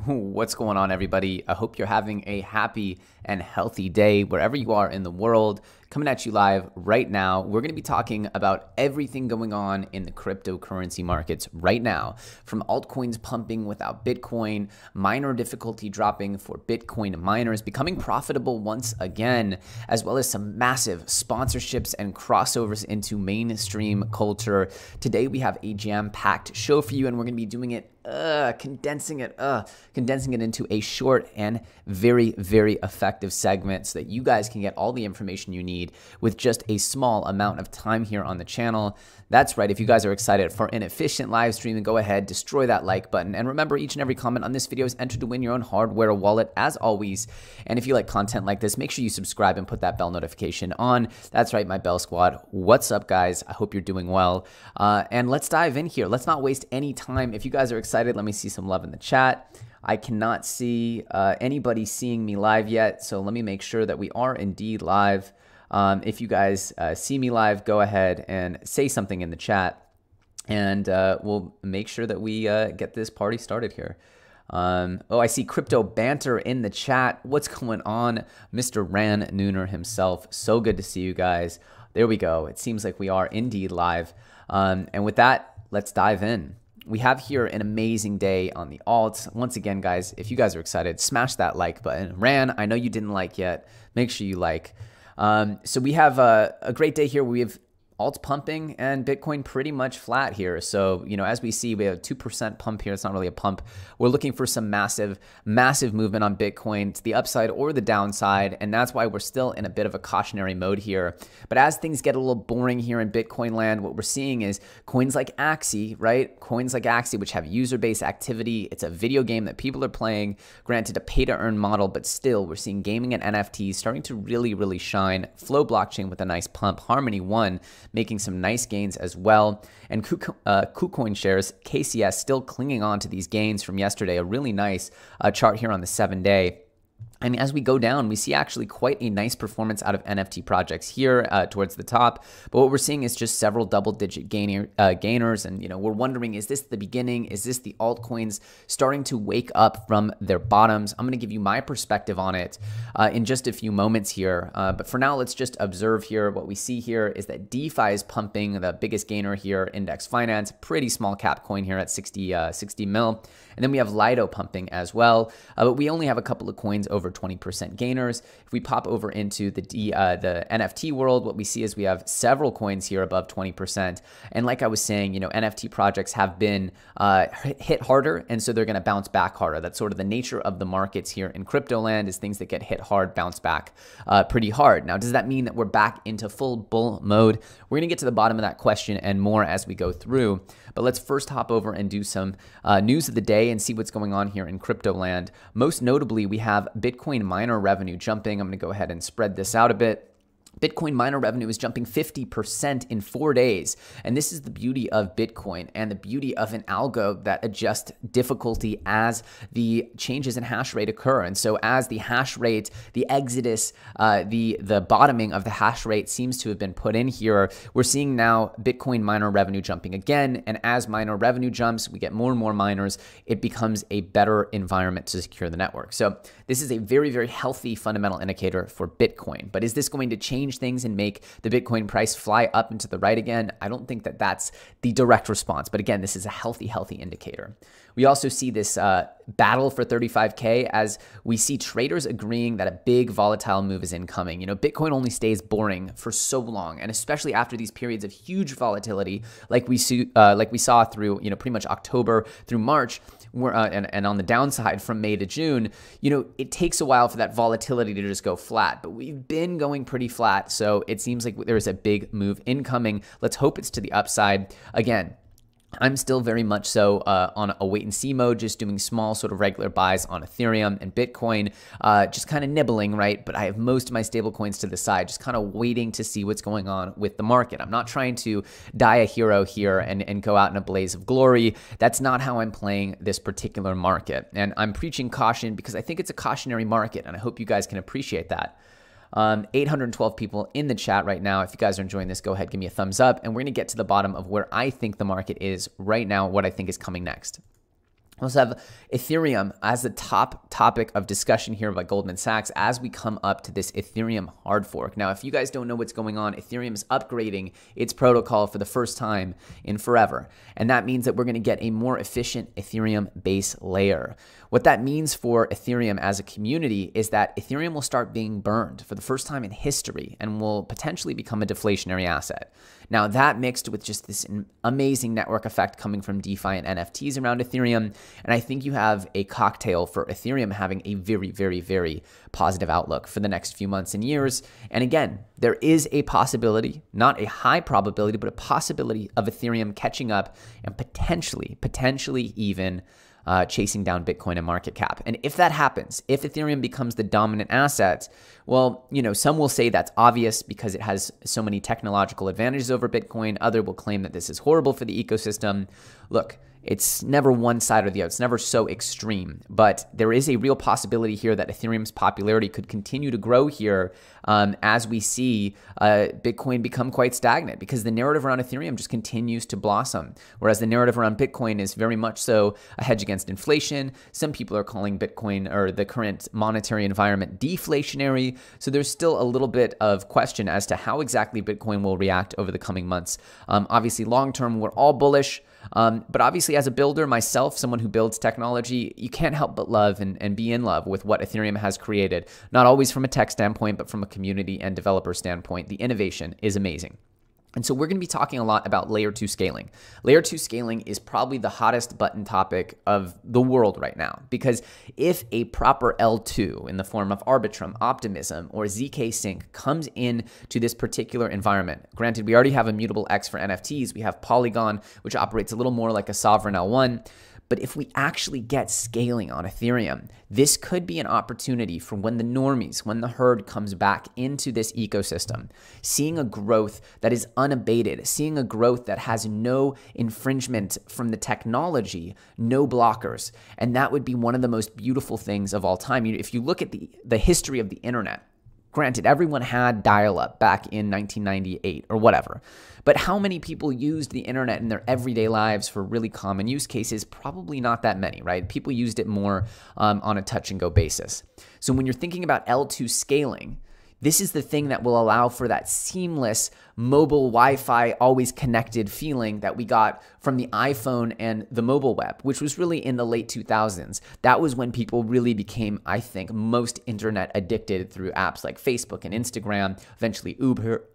What's going on, everybody? I hope you're having a happy and healthy day wherever you are in the world. Coming at you live right now, we're going to be talking about everything going on in the cryptocurrency markets right now, from altcoins pumping without Bitcoin, miner difficulty dropping for Bitcoin miners becoming profitable once again, as well as some massive sponsorships and crossovers into mainstream culture. Today, we have a jam-packed show for you, and we're going to be doing it condensing it into a short and very, very effective segment so that you guys can get all the information you need with just a small amount of time here on the channel. That's right. If you guys are excited for an efficient live stream, then go ahead, destroy that like button. And remember, each and every comment on this video is entered to win your own hardware wallet, as always. And if you like content like this, make sure you subscribe and put that bell notification on. That's right, my Bell Squad. What's up, guys? I hope you're doing well. And let's dive in here. Let's not waste any time. If you guys are excited, let me see some love in the chat. I cannot see anybody seeing me live yet, so let me make sure that we are indeed live. If you guys see me live, go ahead and say something in the chat, and we'll make sure that we get this party started here. Oh, I see crypto banter in the chat. What's going on? Mr. Ran Nooner himself. So good to see you guys. There we go. It seems like we are indeed live. And with that, let's dive in. We have here an amazing day on the alts. Once again, guys, if you guys are excited, smash that like button. Ran, I know you didn't like yet. Make sure you like. So we have a great day here. We have alts pumping and Bitcoin pretty much flat here. So, you know, as we see, we have a 2% pump here. It's not really a pump. We're looking for some massive movement on Bitcoin to the upside or the downside. And that's why we're still in a bit of a cautionary mode here. But as things get a little boring here in Bitcoin land, what we're seeing is coins like Axie, right? Coins like Axie, which have user-based activity. It's a video game that people are playing, granted a pay-to-earn model, but still we're seeing gaming and NFTs starting to really shine. Flow blockchain with a nice pump. Harmony 1 making some nice gains as well. And KuCoin shares, KCS, still clinging on to these gains from yesterday. A really nice chart here on the 7-day. And as we go down, we see actually quite a nice performance out of NFT projects here towards the top. But what we're seeing is just several double-digit gainers. And, you know, we're wondering, is this the beginning? Is this the altcoins starting to wake up from their bottoms? I'm going to give you my perspective on it in just a few moments here. But for now, let's just observe here. What we see here is that DeFi is pumping, the biggest gainer here, Index Finance, pretty small cap coin here at 60 mil. And then we have Lido pumping as well. But we only have a couple of coins over 20% gainers. If we pop over into the NFT world, what we see is we have several coins here above 20%. And like I was saying, you know, NFT projects have been hit harder, and so they're going to bounce back harder. That's sort of the nature of the markets here in crypto land, is things that get hit hard bounce back pretty hard. Now, does that mean that we're back into full bull mode? We're going to get to the bottom of that question and more as we go through. But let's first hop over and do some news of the day and see what's going on here in crypto land. Most notably, we have Bitcoin miner revenue jumping. I'm going to go ahead and spread this out a bit. Bitcoin miner revenue is jumping 50% in 4 days. And this is the beauty of Bitcoin and the beauty of an algo that adjusts difficulty as the changes in hash rate occur. And so as the hash rate, the exodus, the bottoming of the hash rate seems to have been put in here, we're seeing now Bitcoin miner revenue jumping again. And as miner revenue jumps, we get more and more miners. It becomes a better environment to secure the network. So this is a very healthy fundamental indicator for Bitcoin. But is this going to change things and make the Bitcoin price fly up and to the right again? I don't think that that's the direct response. But again, this is a healthy indicator. We also see this battle for 35K as we see traders agreeing that a big volatile move is incoming. You know, Bitcoin only stays boring for so long, and especially after these periods of huge volatility, like we saw through, you know, pretty much October through March, and on the downside from May to June, you know, it takes a while for that volatility to just go flat. But we've been going pretty flat, so it seems like there's a big move incoming. Let's hope it's to the upside. Again, I'm still very much so on a wait and see mode, just doing small sort of regular buys on Ethereum and Bitcoin, just kind of nibbling, right? But I have most of my stable coins to the side, just kind of waiting to see what's going on with the market. I'm not trying to die a hero here and go out in a blaze of glory. That's not how I'm playing this particular market. And I'm preaching caution because I think it's a cautionary market, and I hope you guys can appreciate that. 812 people in the chat right now. If you guys are enjoying this, go ahead, give me a thumbs up. And we're going to get to the bottom of where I think the market is right now, what I think is coming next. We also have Ethereum as the top topic of discussion here by Goldman Sachs as we come up to this Ethereum hard fork. Now, if you guys don't know what's going on, Ethereum is upgrading its protocol for the first time in forever. And that means that we're going to get a more efficient Ethereum base layer. What that means for Ethereum as a community is that Ethereum will start being burned for the first time in history and will potentially become a deflationary asset. Now, that mixed with just this amazing network effect coming from DeFi and NFTs around Ethereum, and I think you have a cocktail for Ethereum having a very, very, very positive outlook for the next few months and years. And again, there is a possibility, not a high probability, but a possibility of Ethereum catching up and potentially even chasing down Bitcoin and market cap. And if that happens, if Ethereum becomes the dominant asset, well, some will say that's obvious because it has so many technological advantages over Bitcoin. Others will claim that this is horrible for the ecosystem. Look, it's never one side or the other. It's never so extreme. But there is a real possibility here that Ethereum's popularity could continue to grow here as we see Bitcoin become quite stagnant, because the narrative around Ethereum just continues to blossom, whereas the narrative around Bitcoin is very much so a hedge against inflation. Some people are calling Bitcoin or the current monetary environment deflationary. So there's still a little bit of question as to how exactly Bitcoin will react over the coming months. Obviously, long term, we're all bullish. But obviously, as a builder myself, someone who builds technology, you can't help but love and be in love with what Ethereum has created. Not always from a tech standpoint, but from a community and developer standpoint. The innovation is amazing. And so we're going to be talking a lot about layer 2 scaling. Layer 2 scaling is probably the hottest button topic of the world right now, because if a proper L2 in the form of Arbitrum, Optimism, or ZK Sync comes in to this particular environment, granted, we already have Immutable X for NFTs, we have Polygon, which operates a little more like a sovereign L1, but if we actually get scaling on Ethereum, this could be an opportunity for when the normies, when the herd comes back into this ecosystem, seeing a growth that is unabated, seeing a growth that has no infringement from the technology, no blockers. And that would be one of the most beautiful things of all time. If you look at the history of the internet, granted, everyone had dial-up back in 1998 or whatever, but how many people used the internet in their everyday lives for really common use cases? Probably not that many, right? People used it more on a touch-and-go basis. So when you're thinking about L2 scaling, this is the thing that will allow for that seamless mobile Wi-Fi always connected feeling that we got from the iPhone and the mobile web, which was really in the late 2000s. That was when people really became, I think, most internet addicted through apps like Facebook and Instagram, eventually Uber.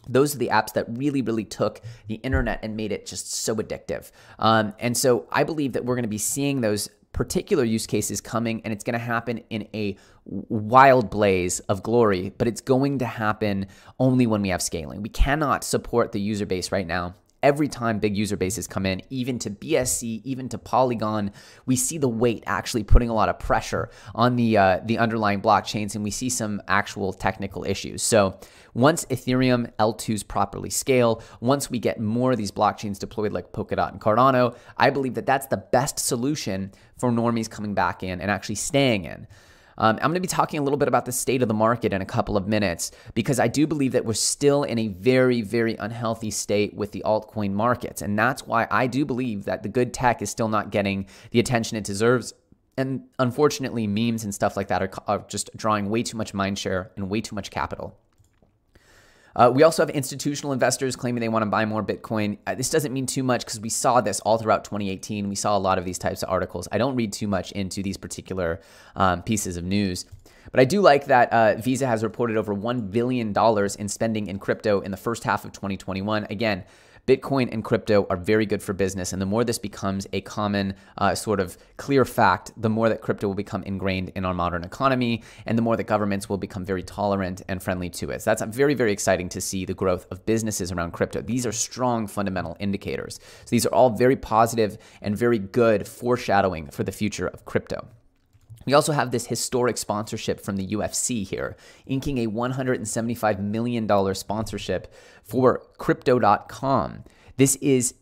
Those are the apps that really, really took the internet and made it just so addictive. And so I believe that we're going to be seeing those particular use cases coming, and it's going to happen in a wild blaze of glory, but it's going to happen only when we have scaling. We cannot support the user base right now. Every time big user bases come in, even to BSC, even to Polygon, we see the weight actually putting a lot of pressure on the underlying blockchains, and we see some actual technical issues. So once Ethereum L2s properly scale, once we get more of these blockchains deployed like Polkadot and Cardano, I believe that that's the best solution for normies coming back in and actually staying in. I'm going to be talking a little bit about the state of the market in a couple of minutes, because I do believe that we're still in a very, very unhealthy state with the altcoin markets. And that's why I do believe that the good tech is still not getting the attention it deserves. And unfortunately, memes and stuff like that are just drawing way too much mind share and way too much capital. We also have institutional investors claiming they want to buy more Bitcoin. This doesn't mean too much because we saw this all throughout 2018. We saw a lot of these types of articles. I don't read too much into these particular pieces of news. But I do like that Visa has reported over $1 billion in spending in crypto in the first half of 2021. Again, Bitcoin and crypto are very good for business, and the more this becomes a common sort of clear fact, the more that crypto will become ingrained in our modern economy, and the more that governments will become very tolerant and friendly to it. So that's very, very exciting to see the growth of businesses around crypto. These are strong fundamental indicators. So these are all very positive and very good foreshadowing for the future of crypto. We also have this historic sponsorship from the UFC here, inking a $175 million sponsorship for Crypto.com. This is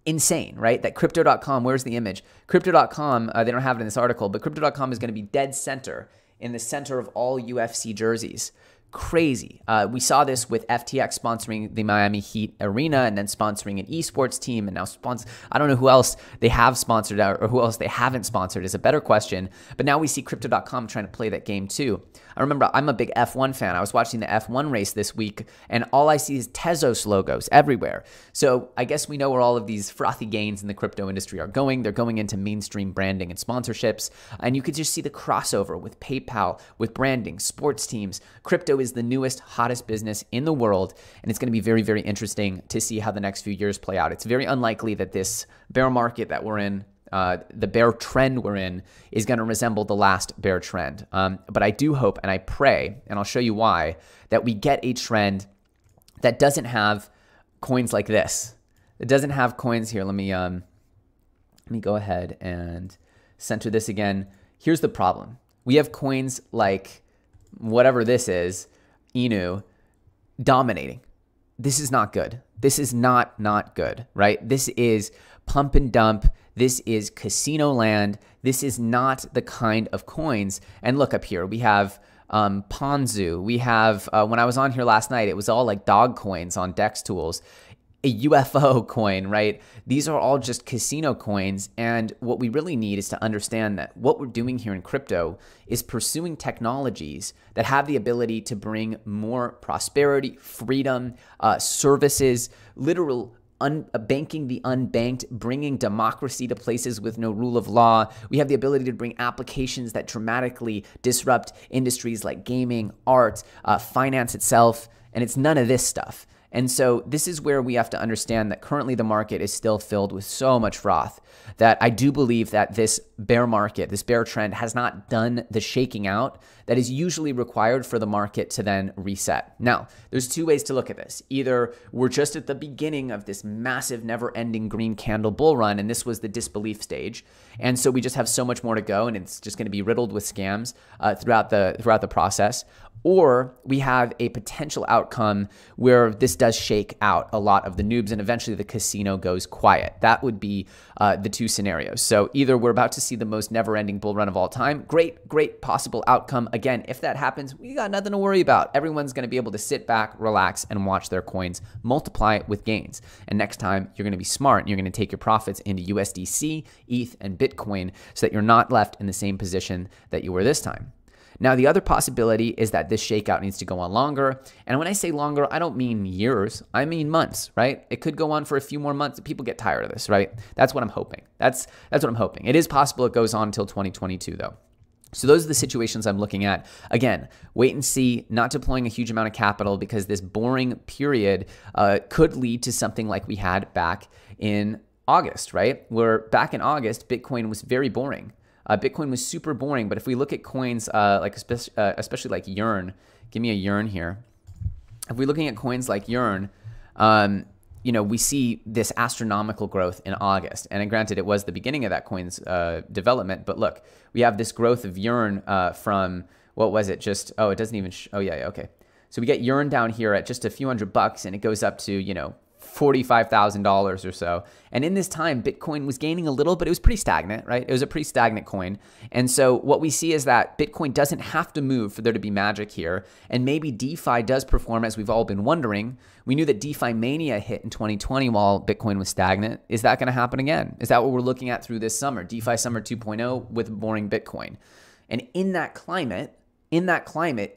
insane, right? That Crypto.com, where's the image? Crypto.com, they don't have it in this article, but Crypto.com is going to be dead center, in the center of all UFC jerseys. Crazy. We saw this with FTX sponsoring the Miami Heat arena and then sponsoring an esports team and now I don't know who else they have sponsored or who else they haven't sponsored is a better question. But now we see Crypto.com trying to play that game too. I remember I'm a big F1 fan. I was watching the F1 race this week and all I see is Tezos logos everywhere. So I guess we know where all of these frothy gains in the crypto industry are going. They're going into mainstream branding and sponsorships. And you could just see the crossover with PayPal, with branding, sports teams. Crypto is the newest, hottest business in the world, and it's going to be very, very interesting to see how the next few years play out. It's very unlikely that this bear market that we're in, the bear trend we're in, is going to resemble the last bear trend. But I do hope and I pray, and I'll show you why, that we get a trend that doesn't have coins like this. It doesn't have coins here. Let me go ahead and center this again. Here's the problem. We have coins like whatever this is, Inu, dominating. This is not good. This is not good, right? This is pump and dump. This is casino land. This is not the kind of coins. And look up here, we have Ponzu. We have, when I was on here last night, it was all like dog coins on Dex Tools. A UFO coin, right? These are all just casino coins. And what we really need is to understand that what we're doing here in crypto is pursuing technologies that have the ability to bring more prosperity, freedom, services, literal banking the unbanked, bringing democracy to places with no rule of law. We have the ability to bring applications that dramatically disrupt industries like gaming, art, finance itself. And it's none of this stuff. And so this is where we have to understand that currently the market is still filled with so much froth that I do believe that this bear market, this bear trend has not done the shaking out that is usually required for the market to then reset. Now, there's two ways to look at this. Either we're just at the beginning of this massive never-ending green candle bull run, and this was the disbelief stage. And so we just have so much more to go, and it's just going to be riddled with scams throughout the process. Or we have a potential outcome where this does shake out a lot of the noobs and eventually the casino goes quiet. That would be the two scenarios. So either we're about to see the most never-ending bull run of all time. Great possible outcome. Again, if that happens, we got nothing to worry about. Everyone's going to be able to sit back, relax, and watch their coins multiply with gains. And next time, you're going to be smart and you're going to take your profits into USDC, ETH, and Bitcoin so that you're not left in the same position that you were this time. Now, the other possibility is that this shakeout needs to go on longer. And when I say longer, I don't mean years. I mean months, right? It could go on for a few more months. People get tired of this, right? That's what I'm hoping. That's what I'm hoping. It is possible it goes on until 2022, though. So those are the situations I'm looking at. Again, wait and see, not deploying a huge amount of capital because this boring period could lead to something like we had back in August, right? Where back in August, Bitcoin was very boring. Bitcoin was super boring, but if we look at coins like especially like Yearn, give me a Yearn here. If we're looking at coins like Yearn, we see this astronomical growth in August. And granted, it was the beginning of that coin's development, but look, we have this growth of Yearn from, what was it? Just, oh, it doesn't even, okay. So we get Yearn down here at just a few $100 and it goes up to, $45,000 or so. And in this time, Bitcoin was gaining a little, but it was pretty stagnant, right? It was a pretty stagnant coin. And so what we see is that Bitcoin doesn't have to move for there to be magic here. And maybe DeFi does perform as we've all been wondering. We knew that DeFi mania hit in 2020 while Bitcoin was stagnant. Is that going to happen again? Is that what we're looking at through this summer? DeFi summer 2.0 with boring Bitcoin. And in that climate,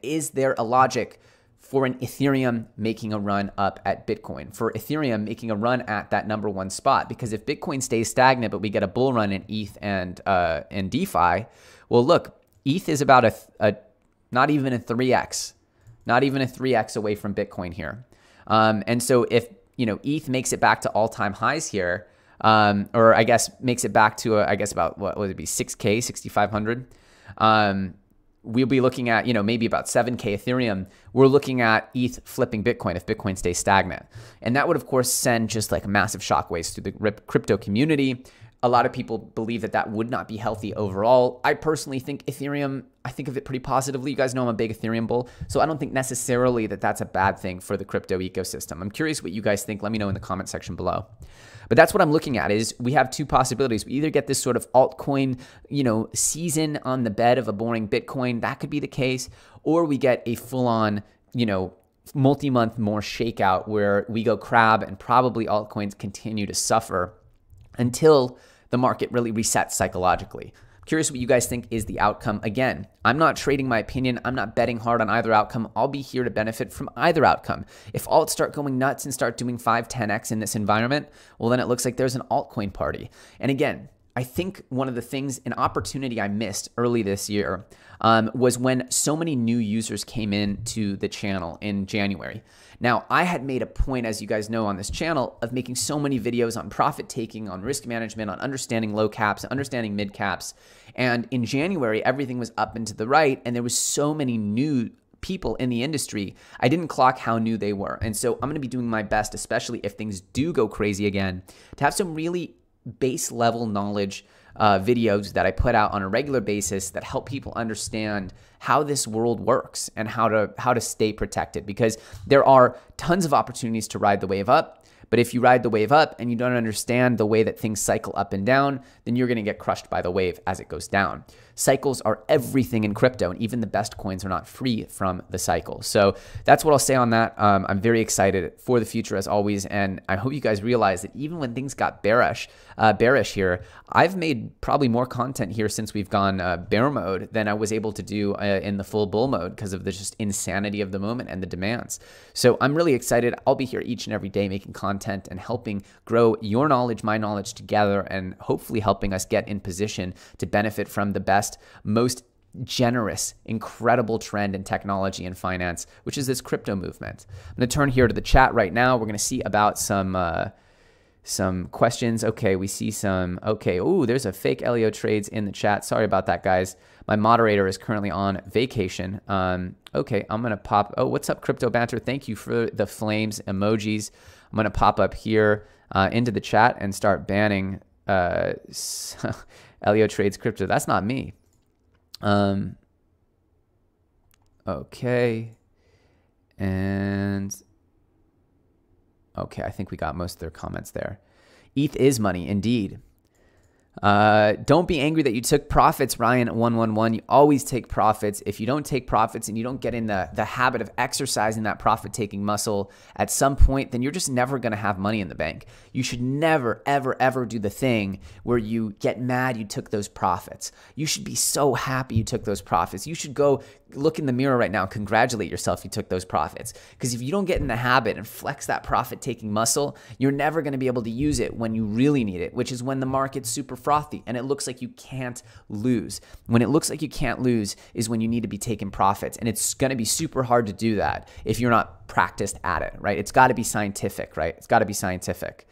is there a logic for an Ethereum making a run up at Bitcoin, for Ethereum making a run at that #1 spot? Because if Bitcoin stays stagnant, but we get a bull run in ETH and DeFi, well, look, ETH is about not even a 3x away from Bitcoin here. And so if, ETH makes it back to all-time highs here, or I guess makes it back to, about, what would it be, 6K, 6,500, we'll be looking at, maybe about 7K Ethereum. We're looking at ETH flipping Bitcoin if Bitcoin stays stagnant. And that would, of course, send just like massive shockwaves through the crypto community. A lot of people believe that that would not be healthy overall. I personally think Ethereum, I think of it pretty positively. You guys know I'm a big Ethereum bull, so I don't think necessarily that that's a bad thing for the crypto ecosystem. I'm curious what you guys think. Let me know in the comment section below. But that's what I'm looking at is we have two possibilities. We either get this sort of altcoin, season on the bed of a boring Bitcoin. That could be the case. Or we get a full-on multi-month more shakeout where we go crab and probably altcoins continue to suffer until the market really resets psychologically. Curious what you guys think is the outcome. Again, I'm not trading my opinion. I'm not betting hard on either outcome. I'll be here to benefit from either outcome. If alts start going nuts and start doing 5, 10x in this environment, well, then it looks like there's an altcoin party. And again, I think one of the things, an opportunity I missed early this year was when so many new users came in to the channel in January. Now, I had made a point, as you guys know on this channel, of making so many videos on profit taking, on risk management, on understanding low caps, understanding mid caps. And in January, everything was up and to the right, and there was so many new people in the industry, I didn't clock how new they were. And so I'm going to be doing my best, especially if things do go crazy again, to have some really base level knowledge videos that I put out on a regular basis that help people understand how this world works and how to stay protected, because there are tons of opportunities to ride the wave up. But if you ride the wave up and you don't understand the way that things cycle up and down, then you're going to get crushed by the wave as it goes down. Cycles are everything in crypto, and even the best coins are not free from the cycle. So that's what I'll say on that. I'm very excited for the future as always, and I hope you guys realize that even when things got bearish here, I've made probably more content here since we've gone bear mode than I was able to do in the full bull mode because of the just insanity of the moment and the demands. So I'm really excited. I'll be here each and every day making content and helping grow your knowledge, my knowledge together, and hopefully helping us get in position to benefit from the best, most generous, incredible trend in technology and finance, which is this crypto movement. I'm going to turn here to the chat right now. We're going to see about some questions. Okay, we see some. Okay, ooh, there's a fake LEO trades in the chat. Sorry about that, guys. My moderator is currently on vacation. Okay, I'm going to pop. Oh, what's up, Crypto Banter? Thank you for the flames emojis. I'm going to pop up here into the chat and start banning LEO trades crypto. That's not me. Okay. And okay, I think we got most of their comments there. ETH is money, indeed. Don't be angry that you took profits, Ryan111. You always take profits. If you don't take profits and you don't get in the habit of exercising that profit-taking muscle at some point, then you're just never going to have money in the bank. You should never, ever, ever do the thing where you get mad you took those profits. You should be so happy you took those profits. You should go look in the mirror right now, congratulate yourself you took those profits. Because if you don't get in the habit and flex that profit-taking muscle, you're never going to be able to use it when you really need it, which is when the market's super frothy and it looks like you can't lose. When it looks like you can't lose is when you need to be taking profits, and it's going to be super hard to do that if you're not practiced at it, right? It's got to be scientific, right? It's got to be scientific.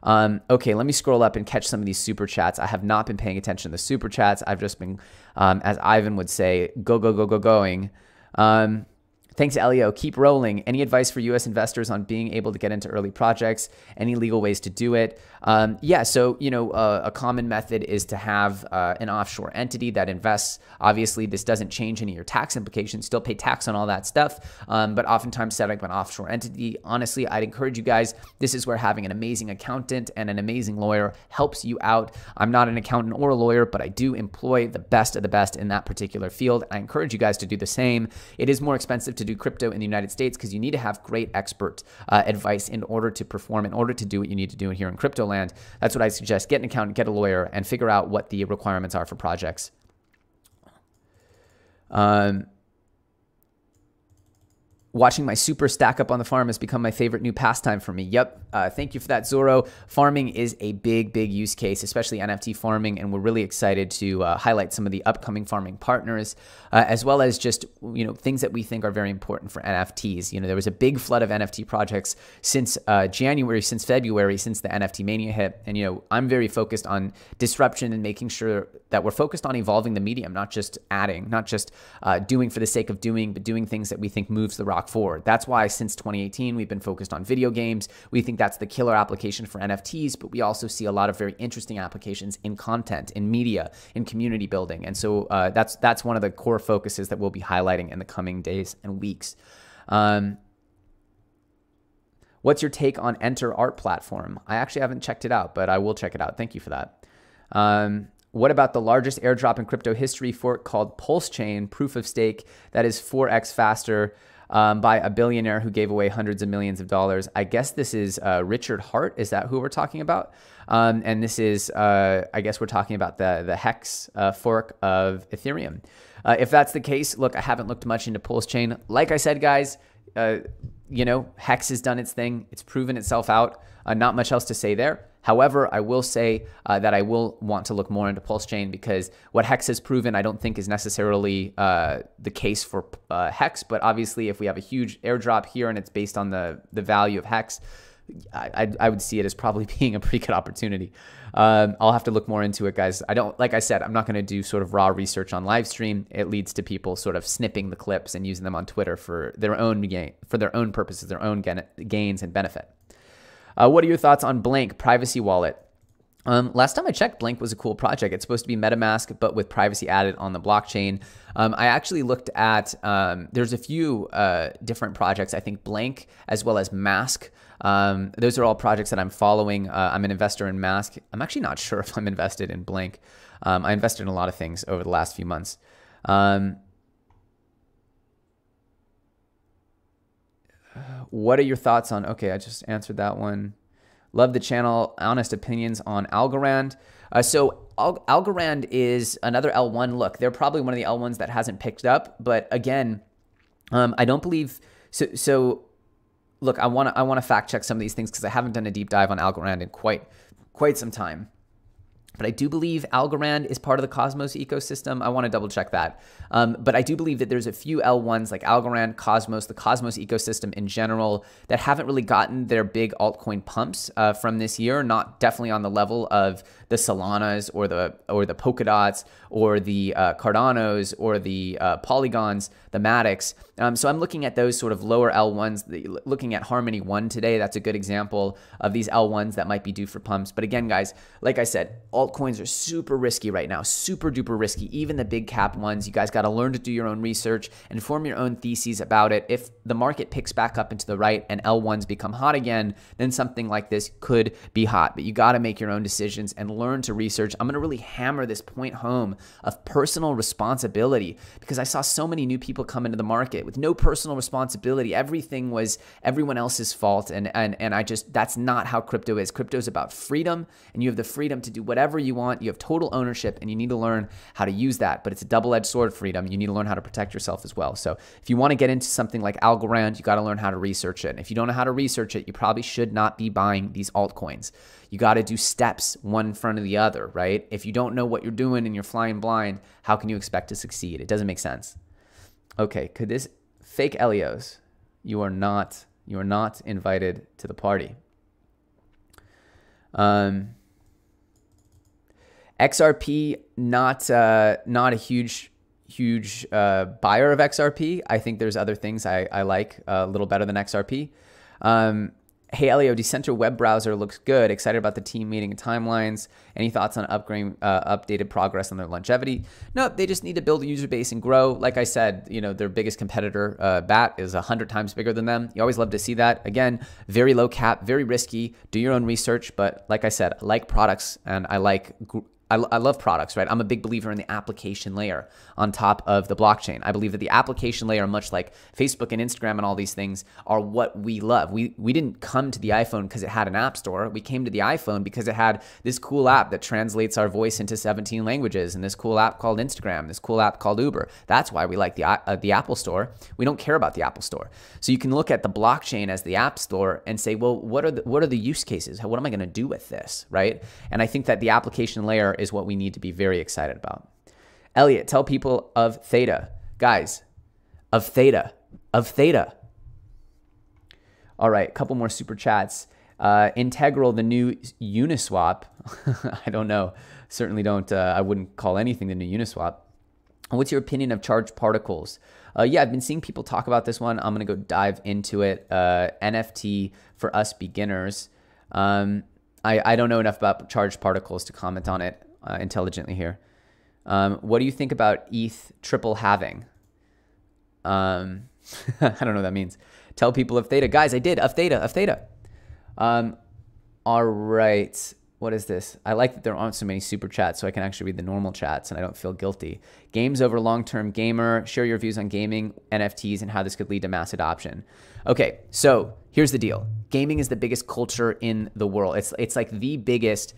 Okay, let me scroll up and catch some of these super chats. I have not been paying attention to the super chats. I've just been, as Ivan would say, going. Thanks, Elio. Keep rolling. Any advice for U.S. investors on being able to get into early projects? Any legal ways to do it? Yeah, so, a common method is to have an offshore entity that invests. Obviously, this doesn't change any of your tax implications. Still pay tax on all that stuff. But oftentimes setting up an offshore entity, honestly, I'd encourage you guys, this is where having an amazing accountant and an amazing lawyer helps you out. I'm not an accountant or a lawyer, but I do employ the best of the best in that particular field. I encourage you guys to do the same. It is more expensive to do crypto in the United States because you need to have great expert advice in order to perform, in order to do what you need to do here in crypto land. That's what I suggest. Get an accountant, get a lawyer, and figure out what the requirements are for projects. Watching my super stack up on the farm has become my favorite new pastime for me. Yep. Thank you for that, Zorro. Farming is a big, big use case, especially NFT farming, and we're really excited to highlight some of the upcoming farming partners, as well as just things that we think are very important for NFTs. There was a big flood of NFT projects since January, since February, since the NFT mania hit, and I'm very focused on disruption and making sure that we're focused on evolving the medium, not just adding, not just doing for the sake of doing, but doing things that we think moves the rock forward. That's why since 2018, we've been focused on video games. We think that's the killer application for NFTs, but we also see a lot of very interesting applications in content, in media, in community building. And so that's one of the core focuses that we'll be highlighting in the coming days and weeks. What's your take on Enter Art platform? I actually haven't checked it out, but I will check it out. Thank you for that. What about the largest airdrop in crypto history, fork called Pulsechain, proof of stake that is 4x faster? by a billionaire who gave away hundreds of millions of dollars. I guess this is Richard Hart. Is that who we're talking about? And this is, I guess we're talking about the Hex fork of Ethereum. If that's the case, look, I haven't looked much into Pulsechain. Like I said, guys, you know, Hex has done its thing. It's proven itself out. Not much else to say there. However, I will say that I will want to look more into Pulsechain, because what Hex has proven I don't think is necessarily the case for Hex. But obviously, if we have a huge airdrop here and it's based on the value of Hex, I would see it as probably being a pretty good opportunity. I'll have to look more into it, guys. Like I said, I'm not going to do sort of raw research on live stream. It leads to people sort of snipping the clips and using them on Twitter for their own purposes, their own gains and benefit. What are your thoughts on Blank privacy wallet? Last time I checked, Blank was a cool project. It's supposed to be MetaMask, but with privacy added on the blockchain. I actually looked at, there's a few different projects. I think Blank as well as Mask. Those are all projects that I'm following. I'm an investor in Mask. I'm actually not sure if I'm invested in Blank. I invested in a lot of things over the last few months. What are your thoughts on, okay, I just answered that one. Love the channel. Honest opinions on Algorand. So Algorand is another L1. Look, they're probably one of the L1s that hasn't picked up. But again, I don't believe so. Look, I want to fact check some of these things because I haven't done a deep dive on Algorand in quite some time. But I do believe Algorand is part of the Cosmos ecosystem. I want to double check that. But I do believe that there's a few L1s like Algorand, Cosmos, the Cosmos ecosystem in general that haven't really gotten their big altcoin pumps from this year. Not definitely on the level of the Solanas or the Polkadots or the Cardanos or the Polygons, the Matics. So I'm looking at those sort of lower L1s. Looking at Harmony 1 today, that's a good example of these L1s that might be due for pumps. But again, guys, like I said, altcoins are super risky right now, super duper risky. Even the big cap ones, you guys got to learn to do your own research and form your own theses about it. If the market picks back up into the right and L1s become hot again, then something like this could be hot. But you got to make your own decisions and learn to research. I'm going to really hammer this point home of personal responsibility, because I saw so many new people come into the market with no personal responsibility. Everything was everyone else's fault. And that's not how crypto is. Crypto is about freedom, and you have the freedom to do whatever you want. You have total ownership, and you need to learn how to use that. But it's a double-edged sword, freedom. You need to learn how to protect yourself as well. So if you want to get into something like Algorand, you got to learn how to research it. And if you don't know how to research it, you probably should not be buying these altcoins. You got to do steps one in front of the other, right? If you don't know what you're doing and you're flying blind, how can you expect to succeed? It doesn't make sense. Okay, could this fake Elios? You are not invited to the party. XRP, not a huge buyer of XRP. I think there's other things I like a little better than XRP. Hey, Elio, Decenter web browser looks good. Excited about the team meeting and timelines. Any thoughts on updated progress on their longevity? No, they just need to build a user base and grow. Like I said, you know, their biggest competitor, BAT, is 100 times bigger than them. You always love to see that. Again, very low cap, very risky. Do your own research. But like I said, I like products and I love products, right? I'm a big believer in the application layer on top of the blockchain. I believe that the application layer, much like Facebook and Instagram and all these things, are what we love. We didn't come to the iPhone because it had an app store. We came to the iPhone because it had this cool app that translates our voice into 17 languages, and this cool app called Instagram, this cool app called Uber. That's why we like the Apple Store. We don't care about the Apple Store. So you can look at the blockchain as the app store and say, well, what are the use cases? What am I going to do with this, right? And I think that the application layer is what we need to be very excited about. Elliot, tell people of Theta. Guys, of Theta. All right, a couple more super chats. Integral, the new Uniswap. I don't know. Certainly don't. I wouldn't call anything the new Uniswap. What's your opinion of charged particles? Yeah, I've been seeing people talk about this one. I'm going to go dive into it. NFT for us beginners. I don't know enough about charged particles to comment on it intelligently here. What do you think about ETH triple halving? I don't know what that means. Tell people of Theta. Guys, I did. Of Theta. All right. What is this? I like that there aren't so many super chats so I can actually read the normal chats and I don't feel guilty. Games over long-term gamer. Share your views on gaming, NFTs, and how this could lead to mass adoption. Okay, so here's the deal. Gaming is the biggest culture in the world. It's like the biggest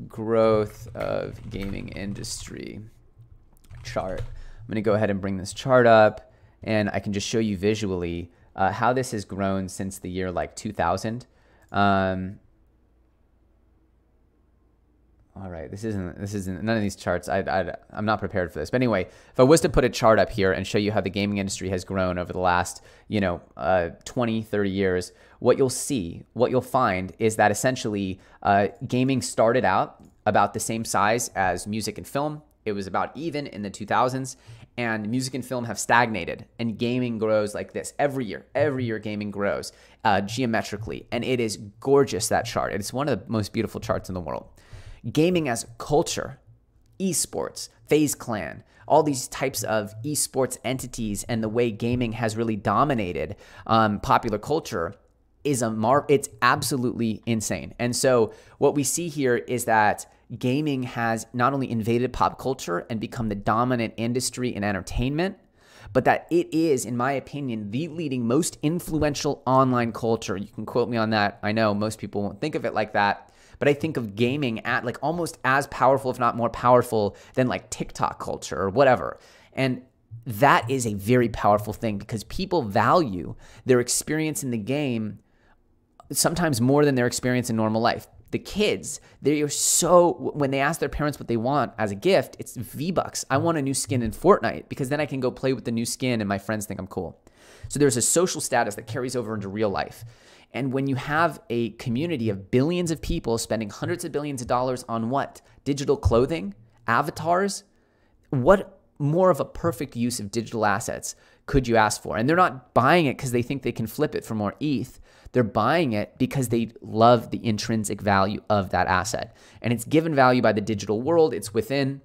growth of gaming industry chart. I'm going to go ahead and bring this chart up and I can just show you visually how this has grown since the year like 2000. All right, this isn't none of these charts. I'm not prepared for this. But anyway, if I was to put a chart up here and show you how the gaming industry has grown over the last, 20, 30 years, what you'll find is that essentially gaming started out about the same size as music and film. It was about even in the 2000s, and music and film have stagnated, and gaming grows like this every year. Every year gaming grows geometrically, and it is gorgeous, that chart. It's one of the most beautiful charts in the world. Gaming as a culture, esports, FaZe Clan, all these types of esports entities, and the way gaming has really dominated popular culture it's absolutely insane. And so what we see here is that gaming has not only invaded pop culture and become the dominant industry in entertainment, but that it is, in my opinion, the leading most influential online culture. You can quote me on that. I know most people won't think of it like that. But I think of gaming at like almost as powerful, if not more powerful, than like TikTok culture or whatever. And that is a very powerful thing because people value their experience in the game sometimes more than their experience in normal life. The kids, when they ask their parents what they want as a gift, it's V-Bucks. I want a new skin in Fortnite because then I can go play with the new skin and my friends think I'm cool. So there's a social status that carries over into real life. And when you have a community of billions of people spending hundreds of billions of dollars on what? Digital clothing, avatars, what more of a perfect use of digital assets could you ask for? And they're not buying it because they think they can flip it for more ETH. They're buying it because they love the intrinsic value of that asset. And it's given value by the digital world. It's within.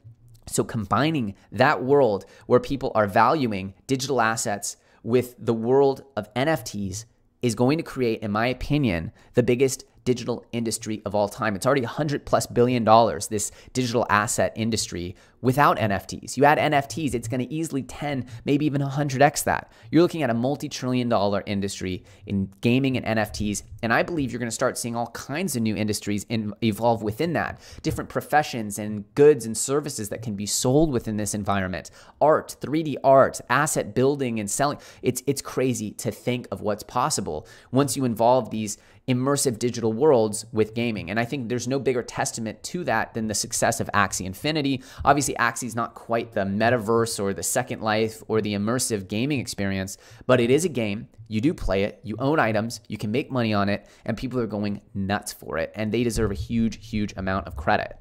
So combining that world where people are valuing digital assets with the world of NFTs is going to create, in my opinion, the biggest digital industry of all time. It's already $100+ billion, this digital asset industry without NFTs. You add NFTs, it's going to easily 10, maybe even 100x that. You're looking at a multi-trillion-dollar industry in gaming and NFTs, and I believe you're going to start seeing all kinds of new industries evolve within that. Different professions and goods and services that can be sold within this environment. Art, 3D art, asset building and selling. It's crazy to think of what's possible once you involve these immersive digital worlds with gaming. And I think there's no bigger testament to that than the success of Axie Infinity. Obviously, Axie is not quite the metaverse or the Second Life or the immersive gaming experience, but it is a game. You do play it, you own items, you can make money on it, and people are going nuts for it. And they deserve a huge, huge amount of credit.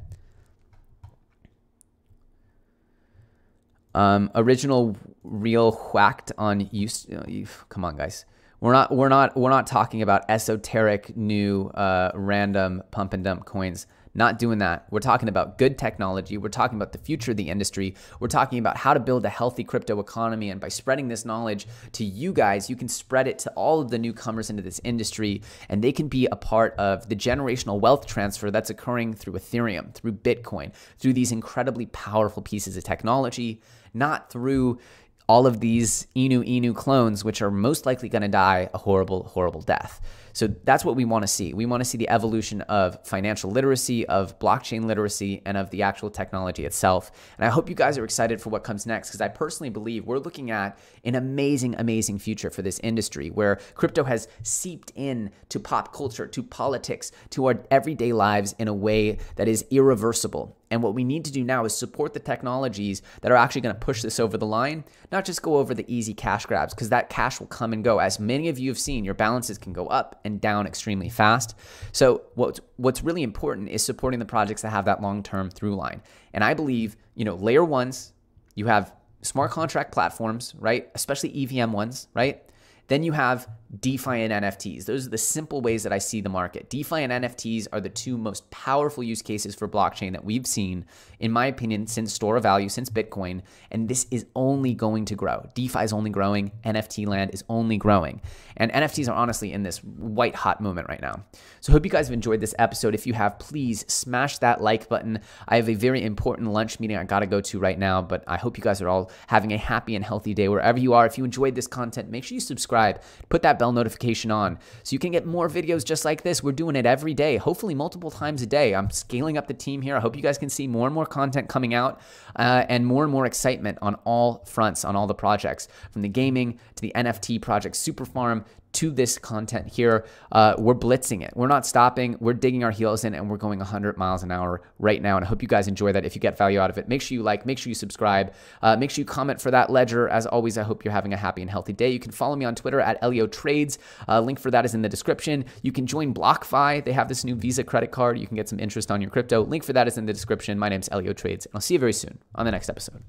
Original real whacked on use. Come on, guys. We're not talking about esoteric new random pump and dump coins. Not doing that. We're talking about good technology. We're talking about the future of the industry. We're talking about how to build a healthy crypto economy. And by spreading this knowledge to you guys, you can spread it to all of the newcomers into this industry, and they can be a part of the generational wealth transfer that's occurring through Ethereum, through Bitcoin, through these incredibly powerful pieces of technology, not through all of these Inu clones, which are most likely going to die a horrible, horrible death. So that's what we want to see. We want to see the evolution of financial literacy, of blockchain literacy, and of the actual technology itself. And I hope you guys are excited for what comes next, because I personally believe we're looking at an amazing, amazing future for this industry where crypto has seeped in to pop culture, to politics, to our everyday lives in a way that is irreversible. And what we need to do now is support the technologies that are actually going to push this over the line, not just go over the easy cash grabs, because that cash will come and go. As many of you have seen, your balances can go up and down extremely fast. So what's really important is supporting the projects that have that long-term through line. And I believe, layer ones, you have smart contract platforms, right? Especially EVM ones, right? Then you have DeFi and NFTs. Those are the simple ways that I see the market. DeFi and NFTs are the two most powerful use cases for blockchain that we've seen, in my opinion, since store of value, since Bitcoin. And this is only going to grow. DeFi is only growing. NFT land is only growing. And NFTs are honestly in this white hot moment right now. So I hope you guys have enjoyed this episode. If you have, please smash that like button. I have a very important lunch meeting I got to go to right now, but I hope you guys are all having a happy and healthy day wherever you are. If you enjoyed this content, make sure you subscribe. Put that bell notification on so you can get more videos just like this. We're doing it every day, hopefully multiple times a day. I'm scaling up the team here. I hope you guys can see more and more content coming out and more excitement on all fronts, on all the projects, from the gaming to the NFT project, Super Farm, to this content here. We're blitzing it. We're not stopping. We're digging our heels in, and we're going 100 miles an hour right now. And I hope you guys enjoy that. If you get value out of it, make sure you like, make sure you subscribe, make sure you comment for that ledger. As always, I hope you're having a happy and healthy day. You can follow me on Twitter at ElioTrades. Link for that is in the description. You can join BlockFi. They have this new Visa credit card. You can get some interest on your crypto. Link for that is in the description. My name's ElioTrades, and I'll see you very soon on the next episode.